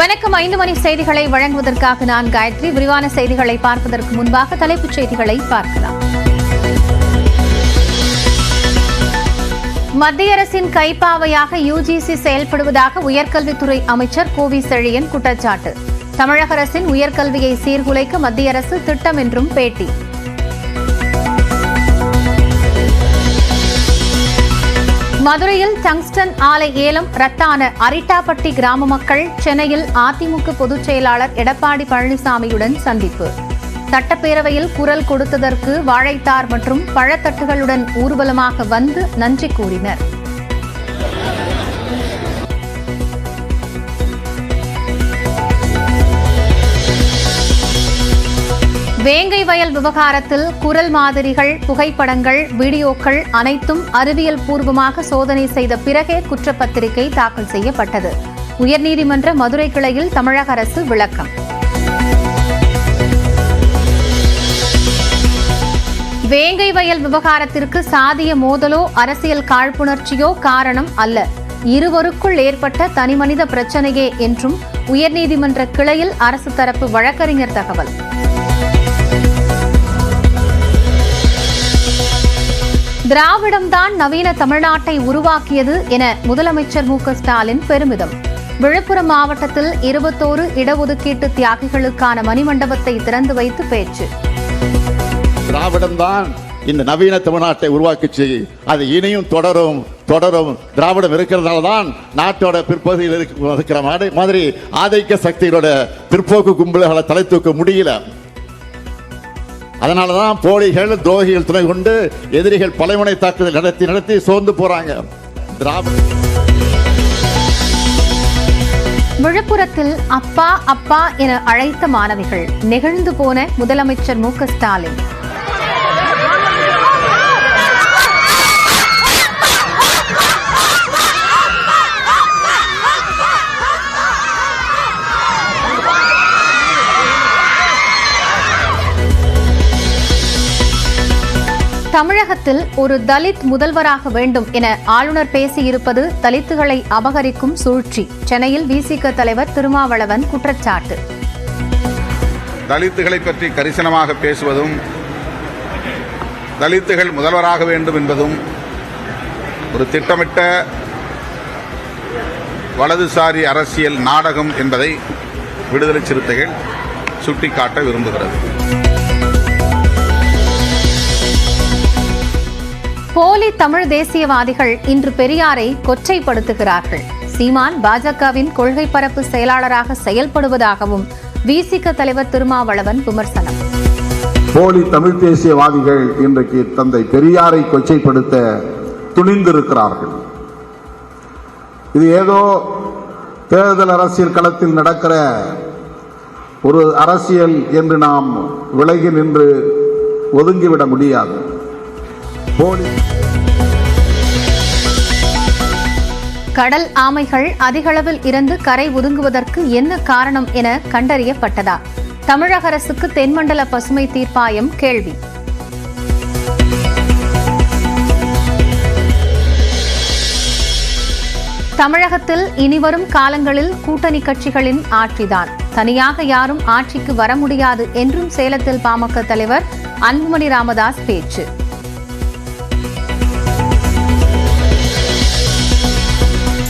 வணக்கம். 5 மணி செய்திகளை வழங்குவதற்காக நான் காயத்ரி. விரிவான செய்திகளை பார்ப்பதற்கு முன்பாக தலைப்புச் செய்திகளை பார்க்கலாம். மத்திய அரசின் கைப்பாவையாக யுஜிசி செயல்படுவதாக உயர்கல்வித்துறை அமைச்சர் கோவி செழியன் குற்றச்சாட்டு. தமிழக அரசின் உயர்கல்வியை சீர்குலைக்க மத்திய அரசு திட்டம் என்றும் பேட்டி. மதுரையில் டங்ஸ்டன் ஆலை ஏலம் ரத்தான அரிட்டாப்பட்டி கிராம மக்கள் சென்னையில் அதிமுக பொதுச் செயலாளர் எடப்பாடி பழனிசாமியுடன் சந்திப்பு. சட்டப்பேரவையில் குரல் கொடுத்ததற்கு வாழைத்தார் மற்றும் பழத்தட்டுகளுடன் ஊர்வலமாக வந்து நன்றி கூறினர். வேங்கை வயல் விவகாரத்தில் குரல் மாதிரிகள், புகைப்படங்கள், வீடியோக்கள் அனைத்தும் அறிவியல் பூர்வமாக சோதனை செய்த பிறகே குற்றப்பத்திரிகை தாக்கல் செய்யப்பட்டது. உயர்நீதிமன்ற மதுரை கிளையில் தமிழக அரசு விளக்கம். வேங்கை வயல் விவகாரத்திற்கு சாதிய மோதலோ அரசியல் காழ்ப்புணர்ச்சியோ காரணம் அல்ல, இருவருக்குள் ஏற்பட்ட தனிமனித பிரச்சினையே என்றும் உயர்நீதிமன்ற கிளையில் அரசு தரப்பு வழக்கறிஞர் தகவல். திராவிடம்தான் நவீன தமிழ்நாட்டை உருவாக்கியது என முதலமைச்சர் மு க ஸ்டாலின் பெருமிதம். விழுப்புரம் மாவட்டத்தில் 21 இடஒதுக்கீட்டு தியாகிகளுக்கான மணிமண்டபத்தை திறந்து வைத்து பேச்சு. திராவிடம்தான் இந்த நவீன தமிழ்நாட்டை உருவாக்கிச்சு, அது இனியும் தொடரும். திராவிடம் இருக்கிறதால தான் நாட்டோட பிற்பகுதியில் இருக்கிற மாதிரி ஆதிக்க சக்திகளோட பிற்போக்கு கும்பல்களை தலை தூக்க முடியல. அதனாலதான் போலிகள், துரோகிகள் துணை கொண்டு எதிரிகள் பலைமுனை தாக்குதல் நடத்தி சோர்ந்து போறாங்க. விழுப்புரத்தில் அப்பா அப்பா என அழைத்த மாணவிகள், நெகிழ்ந்து போன முதலமைச்சர் மு க ஸ்டாலின். தமிழகத்தில் ஒரு தலித் முதல்வராக வேண்டும் என ஆளுநர் பேசியிருப்பது தலித்துகளை அபகரிக்கும் சூழ்ச்சி. சென்னையில் விசிக தலைவர் திருமாவளவன் குற்றச்சாட்டு. தலித்துகளை பற்றி கரிசனமாக பேசுவதும் தலித்துகள் முதல்வராக வேண்டும் என்பதும் ஒரு திட்டமிட்ட வலதுசாரி அரசியல் நாடகம் என்பதை விடுதலை சிறுத்தைகள் சுட்டிக்காட்ட விரும்புகிறது. போலி தமிழ் தேசியவாதிகள் இன்று பெரியாரை கொச்சைப்படுத்துகிறார்கள். சீமான் பாஜகவின் கொள்கை பரப்பு செயலாளராக செயல்படுவதாகவும் விசிக தலைவர் திருமாவளவன் விமர்சனம். போலி தமிழ் தேசியவாதிகள் இன்றைக்கு தந்தை பெரியாரை கொச்சைப்படுத்த துணிந்திருக்கிறார்கள். இது ஏதோ தேர்தல் அரசியல் களத்தில் நடக்கிற ஒரு அரசியல் என்று நாம் விலகி நின்று ஒதுங்கிவிட முடியாது. கடல் ஆமைகள் அதிகளவில் இறந்து கரை ஒதுங்குவதற்கு என்ன காரணம் என கண்டறியப்பட்டதா? தமிழக அரசுக்கு தென்மண்டல பசுமை தீர்ப்பாயம் கேள்வி. தமிழகத்தில் இனிவரும் காலங்களில் கூட்டணி கட்சிகளின் ஆட்சிதான், தனியாக யாரும் ஆட்சிக்கு வர முடியாது என்றும் சேலத்தில் பாமக தலைவர் அன்புமணி ராமதாஸ் பேச்சு.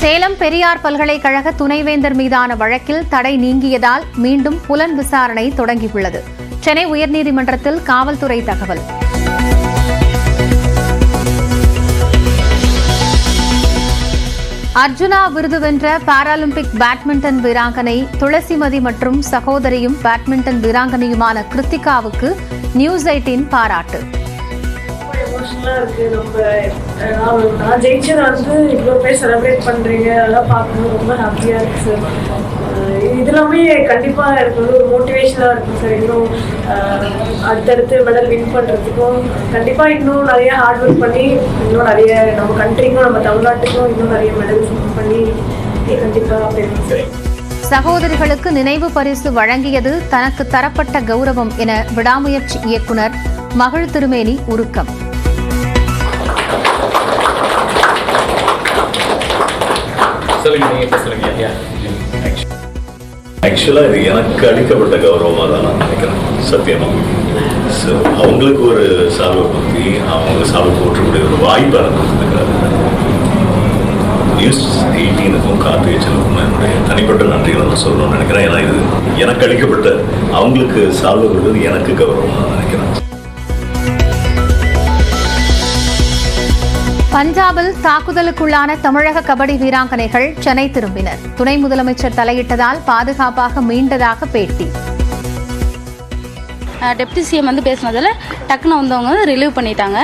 சேலம் பெரியார் பல்கலைக்கழக துணைவேந்தர் மீதான வழக்கில் தடை நீங்கியதால் மீண்டும் புலன் விசாரணை தொடங்கியுள்ளது. சென்னை உயர்நீதிமன்றத்தில் காவல்துறை தகவல். அர்ஜுனா விருது வென்ற பாராலிம்பிக் பேட்மிண்டன் வீராங்கனை துளசிமதி மற்றும் சகோதரியும் பேட்மிண்டன் வீராங்கனையுமான கிருத்திகாவுக்கு நியூஸ் 18 பாராட்டு. இருக்கு. நான் ஜெயிச்சதை இவ்வளோ பேர் செலிப்ரேட் பண்றீங்க, அதெல்லாம் பார்க்கணும், ரொம்ப ஹாப்பியா இருக்கு சார். இது எல்லாமே கண்டிப்பா எனக்கு ஒரு மோட்டிவேஷனா இருக்கும் சார். இன்னும் அடுத்தடுத்து மெடல் வின் பண்றதுக்கும் கண்டிப்பா இன்னும் நிறைய ஹார்ட் ஒர்க் பண்ணி இன்னும் நிறைய நம்ம கண்ட்ரிக்கும் நம்ம தமிழ்நாட்டுக்கும் இன்னும் நிறைய மெடல்ஸ் வின் பண்ணி கண்டிப்பா பெறும் சார். சகோதரிகளுக்கு நினைவு பரிசு வழங்கியது தனக்கு தரப்பட்ட கௌரவம் என விடாமுயற்சி இயக்குனர் மகள் திருமேனி உருக்கம். ஆக்சுவலாக இது எனக்கு அளிக்கப்பட்ட கௌரவமாக தான் நான் நினைக்கிறேன், சத்தியமாக. ஸோ அவங்களுக்கு ஒரு சால்வை பற்றி அவங்க சால்வை போற்றக்கூடிய ஒரு வாய்ப்பை கொடுத்துருக்காரு. நியூஸ் 18க்கும் கார்த்திகேயனுக்கும் என்னுடைய தனிப்பட்ட நன்றிகளை நான் சொல்லணும்னு நினைக்கிறேன். ஏன்னா இது எனக்கு அளிக்கப்பட்ட, அவங்களுக்கு சால்வை கொடுத்தது எனக்கு கௌரவமாக நான் நினைக்கிறேன். பஞ்சாபில் தாக்குதலுக்குள்ளான தமிழக கபடி வீராங்கனைகள் சென்னை திரும்பினர். துணை முதலமைச்சர் தலையிட்டதால் பாதுகாப்பாக மீண்டதாக பேட்டி. டெப்டி சிஎம் பேசினதில் டக்குன்னு வந்தவங்க ரிலீவ் பண்ணிட்டாங்க.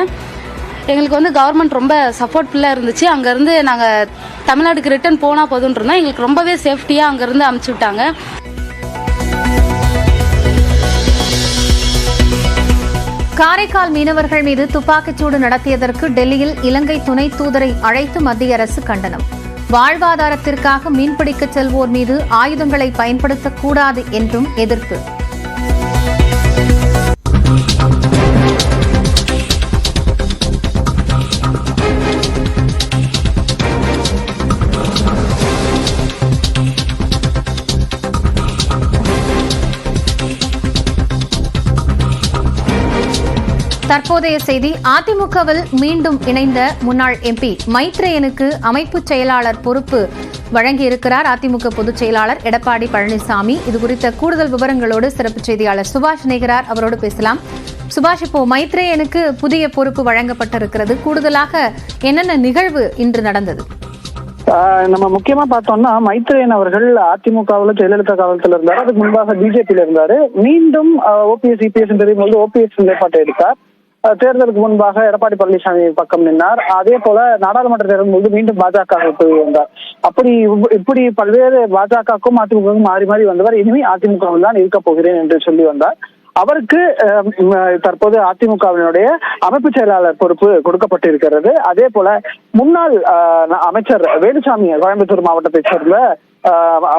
எங்களுக்கு கவர்மெண்ட் ரொம்ப சப்போர்ட்ஃபுல்லாக இருந்துச்சு. அங்கேருந்து நாங்கள் தமிழ்நாடுக்கு ரிட்டர்ன் போனால் போதுன்னு இருந்தோம். எங்களுக்கு ரொம்பவே சேஃப்டியாக அங்கேருந்து அமுச்சு விட்டாங்க. காரைக்கால் மீனவர்கள் மீது துப்பாக்கிச்சூடு நடத்தியதற்கு டெல்லியில் இலங்கை துணை தூதரை அழைத்து மத்திய அரசு கண்டனம். வாழ்வாதாரத்திற்காக மீன்பிடிக்க செல்வோர் மீது ஆயுதங்களை பயன்படுத்தக்கூடாது என்றும் எதிர்ப்பு. தற்போதைய செய்தி. அதிமுகவில் மீண்டும் இணைந்த முன்னாள் எம்பி மைத்ரேயனுக்கு அமைப்பு செயலாளர் பொறுப்பு வழங்கியிருக்கிறார் அதிமுக பொதுச் செயலாளர் எடப்பாடி பழனிசாமி. இதுகுறித்த கூடுதல் விவரங்களோடு சிறப்பு செய்தியாளர் சுபாஷ் இணைகிறார். அவரோடு பேசலாம். சுபாஷ், இப்போ மைத்ரேயனுக்கு புதிய பொறுப்பு வழங்கப்பட்டிருக்கிறது. கூடுதலாக என்னென்ன நிகழ்வு இன்று நடந்தது? நம்ம முக்கியமா பார்த்தோம்னா மைத்ரேயன் அவர்கள் அதிமுகவில் ஜெயலலிதா காலத்துல இருந்தாரு. அதுக்கு முன்பாக பிஜேபியில இருந்தாரு. மீண்டும் ஓபிஎஸ் இபிஎஸ் தெரியும் போது ஓபிஎஸ் நிலைப்பாட்டை எடுத்தார். தேர்தலுக்கு முன்பாக எடப்பாடி பழனிசாமி பக்கம் நின்றார். அதே போல நாடாளுமன்ற தேர்தல் போது மீண்டும் பாஜக போய் வந்தார். இப்படி பல்வேறு பாஜகவுக்கும் அதிமுகவுக்கும் மாறி மாறி வந்தவர். இனிமே அதிமுகவில் தான் இருக்க போகிறேன் என்று சொல்லி வந்தார். அவருக்கு தற்போது அதிமுகவினுடைய அமைப்பு செயலாளர் பொறுப்பு கொடுக்கப்பட்டிருக்கிறது. அதே போல முன்னாள் அமைச்சர் வேலுசாமி, கோயம்புத்தூர் மாவட்டத்தை சேர்ந்த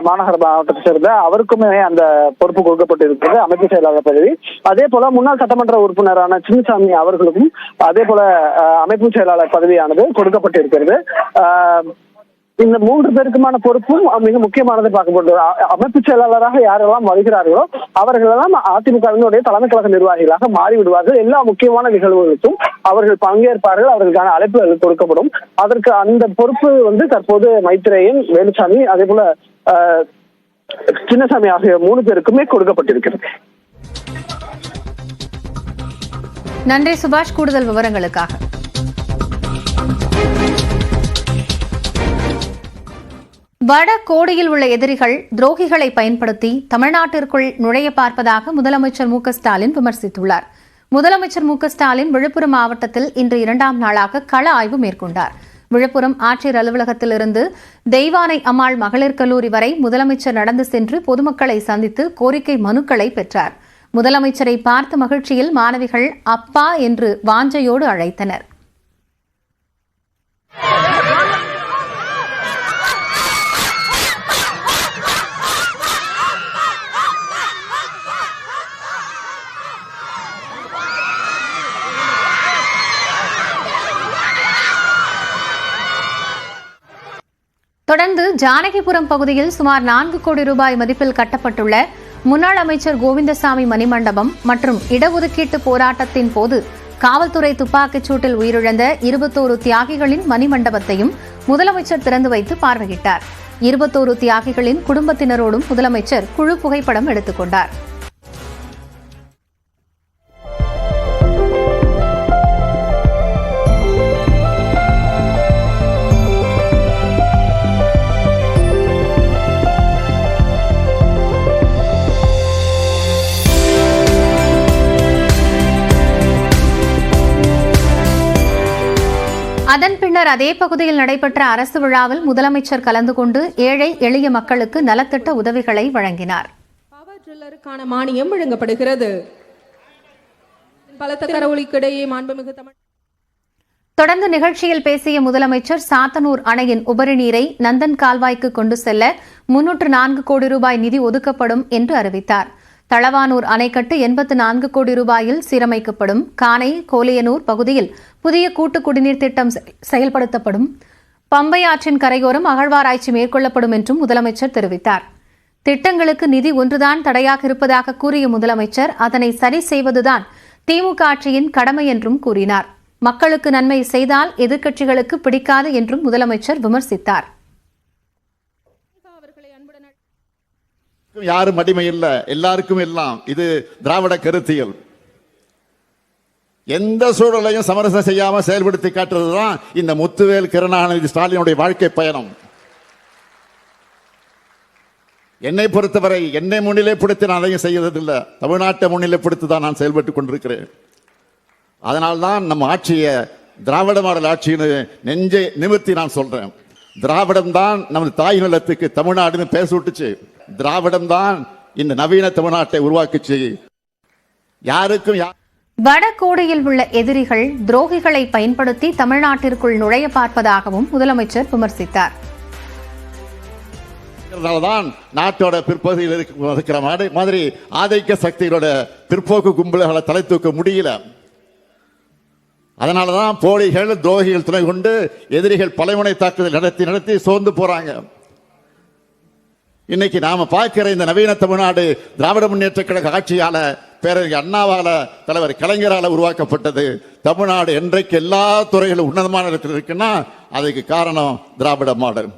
மாநகர மாவட்டத்தை சேர்ந்த அவருக்குமே அந்த பொறுப்பு கொடுக்கப்பட்டிருக்கிறது, அமைப்பு செயலாளர் பதவி. அதே போல முன்னாள் சட்டமன்ற உறுப்பினரான சின்னசாமி அவர்களுக்கும் அதே போல அமைப்பு செயலாளர் பதவியானது கொடுக்கப்பட்டிருக்கிறது. இந்த 3 பேருக்குமான பொறுப்பும் மிக முக்கியமானதை பார்க்கப்படுது. அமைப்பு செயலாளராக யாரெல்லாம் வருகிறார்களோ அவர்களெல்லாம் அதிமுகவினுடைய தலைமை கழக நிர்வாகிகளாக மாறிவிடுவார்கள். எல்லா முக்கியமான நிகழ்வுகளுக்கும் அவர்கள் பங்கேற்பார்கள். அவர்களுக்கான அழைப்புகள் கொடுக்கப்படும். அதற்கு அந்த பொறுப்பு தற்போது மைத்ரேயன், வேலுசாமி அதே போல சின்னசாமி ஆகிய 3 பேருக்குமே கொடுக்கப்பட்டிருக்கிறது. நன்றி சுபாஷ், கூடுதல் விவரங்களுக்காக. வட கோடியில் உள்ள எதிரிகள் துரோகிகளை பயன்படுத்தி தமிழ்நாட்டிற்குள் நுழைய பார்ப்பதாக முதலமைச்சர் மு க ஸ்டாலின் விமர்சித்துள்ளார். முதலமைச்சர் மு க ஸ்டாலின் விழுப்புரம் மாவட்டத்தில் இன்று 2ஆம் நாளாக கள ஆய்வு மேற்கொண்டார். விழுப்புரம் ஆட்சியர் அலுவலகத்திலிருந்து தெய்வானை அம்மாள் மகளிர் கல்லூரி வரை முதலமைச்சர் நடந்து சென்று பொதுமக்களை சந்தித்து கோரிக்கை மனுக்களை பெற்றார். முதலமைச்சரை பார்த்த மகிழ்ச்சியில் மாணவிகள் அப்பா என்று வாஞ்சையோடு அழைத்தனர். தொடர்ந்து ஜானகிபுரம் பகுதியில் சுமார் 4 கோடி ரூபாய் மதிப்பில் கட்டப்பட்டுள்ள முன்னாள் அமைச்சர் கோவிந்தசாமி மணிமண்டபம் மற்றும் இடஒதுக்கீட்டு போராட்டத்தின் போது காவல்துறை துப்பாக்கிச் சூட்டில் உயிரிழந்த 21 தியாகிகளின் மணிமண்டபத்தையும் முதலமைச்சர் திறந்து வைத்து பார்வையிட்டார். 21 தியாகிகளின் குடும்பத்தினரோடும் முதலமைச்சர் குழு புகைப்படம் எடுத்துக் கொண்டார். அதன் பின்னர் அதே பகுதியில் நடைபெற்ற அரசு விழாவில் முதலமைச்சர் கலந்து கொண்டு ஏழை எளிய மக்களுக்கு நலத்திட்ட உதவிகளை வழங்கினார். பவர் ட்ரில்லருக்கான மானியம் வழங்கப்படுகிறது. பலத்த கரவொலிக்கிடையே மாண்புமிகு தமிழ். தொடர்ந்து நிகழ்ச்சியில் பேசிய முதலமைச்சர் சாத்தனூர் அணையின் உபரி நீரை நந்தன் கால்வாய்க்கு கொண்டு செல்ல 304 கோடி ரூபாய் நிதி ஒதுக்கப்படும் என்று அறிவித்தார். தளவானூர் அணைக்கட்டு 84 கோடி ரூபாயில் சீரமைக்கப்படும். கானை கோலியனூர் பகுதியில் புதிய கூட்டு குடிநீர் திட்டம் செயல்படுத்தப்படும். பம்பை ஆற்றின் கரையோரம் அகழ்வாராய்ச்சி மேற்கொள்ளப்படும் என்றும் முதலமைச்சர் தெரிவித்தார். திட்டங்களுக்கு நிதி ஒன்றுதான் தடையாக இருப்பதாக கூறிய முதலமைச்சர் அதனை சரி செய்வதுதான் திமுக ஆட்சியின் கடமை என்றும் கூறினார். மக்களுக்கு நன்மை செய்தால் எதிர்க்கட்சிகளுக்கு பிடிக்காது என்றும் முதலமைச்சர் விமர்சித்தார். யாரும் அடிமை இல்ல, எல்லாருக்கும் எல்லாம். இது திராவிட கருத்தியல். எந்த சூழலையும் சமரசம் செய்யாம செயல்படுத்தி காட்டுறதுதான் இந்த முத்துவேல் கருணாநிதி ஸ்டாலினுடைய வாழ்க்கை பயணம். என்னை பொறுத்தவரை என்னை முன்னிலைப்படுத்தி நான் அதையும் செய்வதில்லை. தமிழ்நாட்டை முன்னிலைப்படுத்தி தான் நான் செயல்பட்டுக் கொண்டிருக்கிறேன். அதனால்தான் நம்ம ஆட்சியை திராவிட மாடல் ஆட்சின்னு நெஞ்சை நிமிர்த்தி நான் சொல்றேன். திராவிடம் தான் நமது தாய் நிலத்துக்கு தமிழ்நாடுன்னு பேச விட்டுச்சு. திராவிடம் தான் இந்த நவீன தமிழ்நாட்டை உருவாக்குச்சு. யாருக்கும் வடகோடியில் உள்ள எதிரிகள் துரோகிகளை பயன்படுத்தி தமிழ்நாட்டிற்குள் நுழைய பார்ப்பதாகவும் முதலமைச்சர் விமர்சித்தார். தான் நாட்டோட பிற்பகுதியில் இருக்கிற மாதிரி ஆதிக்க சக்திகளோட பிற்போக்கு கும்பல்களை தலை தூக்க முடியல. அதனாலதான் போலிகள் துரோகிகள் துணை கொண்டு எதிரிகள் பலைமுனை தாக்குதல் நடத்தி சோர்ந்து போறாங்க. இன்னைக்கு நாம பார்க்கிற இந்த நவீன தமிழ்நாடு திராவிட முன்னேற்ற கழக ஆட்சியால, பேரறிஞர் அண்ணாவால, தலைவர் கலைஞரால உருவாக்கப்பட்டது. தமிழ்நாடு என்றைக்கு எல்லா துறைகளும் உன்னதமான இடத்தில் இருக்குன்னா அதுக்கு காரணம் திராவிட மாடல்.